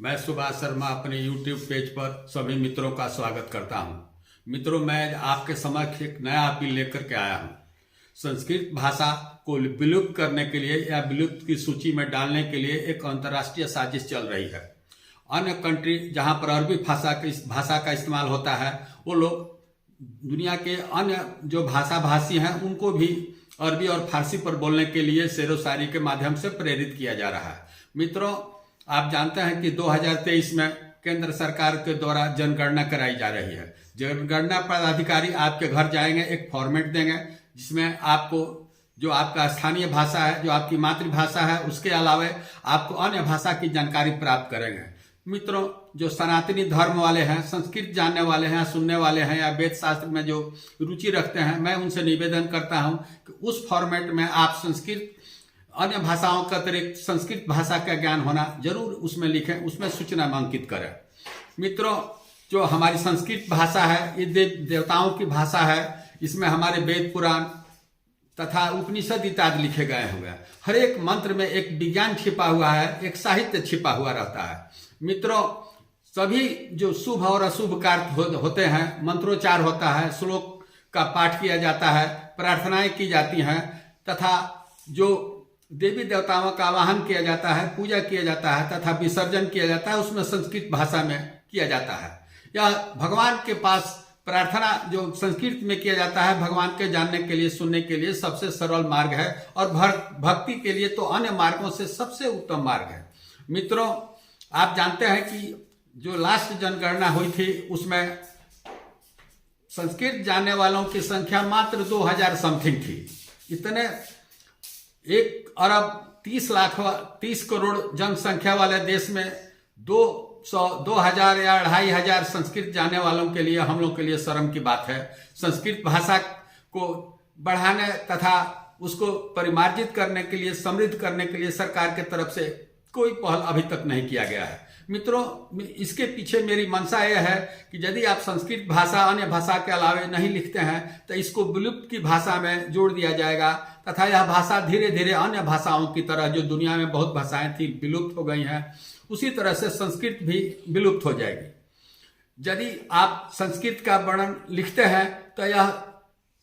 मैं सुभाष शर्मा अपने YouTube page पर सभी मित्रों का स्वागत करता हूं। मित्रों, मैं आपके समक्ष एक नया अपील लेकर के आया हूं। संस्कृत भाषा को विलुप्त करने के लिए या विलुप्त की सूची में डालने के लिए एक अंतर्राष्ट्रीय साजिश चल रही है। अन्य कंट्री जहां पर अरबी भाषा का इस्तेमाल होता है, वो लोग दुनिया के अन्य जो भाषी हैं उनको भी अरबी और फारसी पर बोलने के लिए शेरो शायरी के माध्यम से प्रेरित किया जा रहा है। मित्रों, आप जानते हैं कि 2023 में केंद्र सरकार के द्वारा जनगणना कराई जा रही है। जनगणना पदाधिकारी आपके घर जाएंगे, एक फॉर्मेट देंगे जिसमें आपको जो आपका स्थानीय भाषा है, जो आपकी मातृभाषा है, उसके अलावा आपको अन्य भाषा की जानकारी प्राप्त करेंगे। मित्रों, जो सनातनी धर्म वाले हैं, संस्कृत जानने वाले हैं, सुनने वाले हैं या वेद शास्त्र में जो रुचि रखते हैं, मैं उनसे निवेदन करता हूं कि उस फॉर्मेट में आप संस्कृत अन्य भाषाओं का अतिरिक्त संस्कृत भाषा का ज्ञान होना जरूर उसमें लिखें, उसमें सूचना अंकित करें। मित्रों, जो हमारी संस्कृत भाषा है, ये देवताओं की भाषा है। इसमें हमारे वेद पुराण तथा उपनिषद इत्यादि लिखे गए हुए हैं। हर एक मंत्र में एक विज्ञान छिपा हुआ है, एक साहित्य छिपा हुआ रहता है। मित्रों, सभी जो शुभ और अशुभ कार्य होते हैं, मंत्रोच्चार होता है, श्लोक का पाठ किया जाता है, प्रार्थनाएं की जाती हैं तथा जो देवी देवताओं का आवाहन किया जाता है, पूजा किया जाता है तथा विसर्जन किया जाता है, उसमें संस्कृत भाषा में किया जाता है। यह भगवान के पास प्रार्थना जो संस्कृत में किया जाता है, भगवान के जानने के लिए, सुनने के लिए सबसे सरल मार्ग है और भक्ति के लिए तो अन्य मार्गों से सबसे उत्तम मार्ग है। मित्रों, आप जानते हैं कि जो लास्ट जनगणना हुई थी उसमें संस्कृत जानने वालों की संख्या मात्र 2000 समथिंग थी। इतने 1 अरब 30 करोड़ जनसंख्या वाले देश में 2000 या 2500 संस्कृत जानने वालों के लिए, हम लोग के लिए शर्म की बात है। संस्कृत भाषा को बढ़ाने तथा उसको परिमार्जित करने के लिए, समृद्ध करने के लिए सरकार के तरफ से कोई पहल अभी तक नहीं किया गया है। मित्रों, इसके पीछे मेरी मंशा यह है कि यदि आप संस्कृत भाषा अन्य भाषा के अलावे नहीं लिखते हैं तो इसको विलुप्त की भाषा में जोड़ दिया जाएगा तथा यह भाषा धीरे धीरे अन्य भाषाओं की तरह, जो दुनिया में बहुत भाषाएं थी विलुप्त हो गई हैं, उसी तरह से संस्कृत भी विलुप्त हो जाएगी। यदि आप संस्कृत का वर्णन लिखते हैं तो यह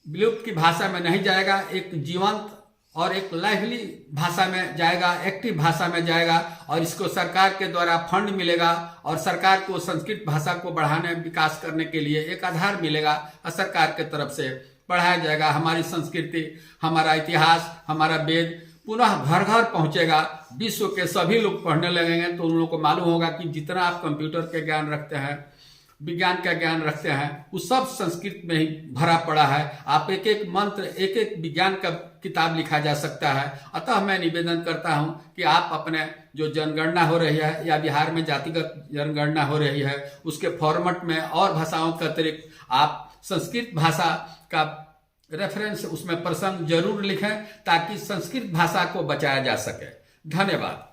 विलुप्त की भाषा में नहीं जाएगा, एक जीवंत और एक लाइवली भाषा में जाएगा, एक्टिव भाषा में जाएगा और इसको सरकार के द्वारा फंड मिलेगा और सरकार को संस्कृत भाषा को बढ़ाने, विकास करने के लिए एक आधार मिलेगा और सरकार के तरफ से बढ़ाया जाएगा। हमारी संस्कृति, हमारा इतिहास, हमारा वेद पुनः घर घर पहुंचेगा। विश्व के सभी लोग पढ़ने लगेंगे तो उन लोगों को मालूम होगा कि जितना आप कंप्यूटर के ज्ञान रखते हैं, विज्ञान का ज्ञान रखते हैं, वो सब संस्कृत में ही भरा पड़ा है। आप एक एक मंत्र, एक एक विज्ञान का किताब लिखा जा सकता है। अतः मैं निवेदन करता हूं कि आप अपने जो जनगणना हो रही है या बिहार में जातिगत जनगणना हो रही है, उसके फॉर्मेट में और भाषाओं के अतिरिक्त आप संस्कृत भाषा का रेफरेंस, उसमें प्रसंग जरूर लिखें ताकि संस्कृत भाषा को बचाया जा सके। धन्यवाद।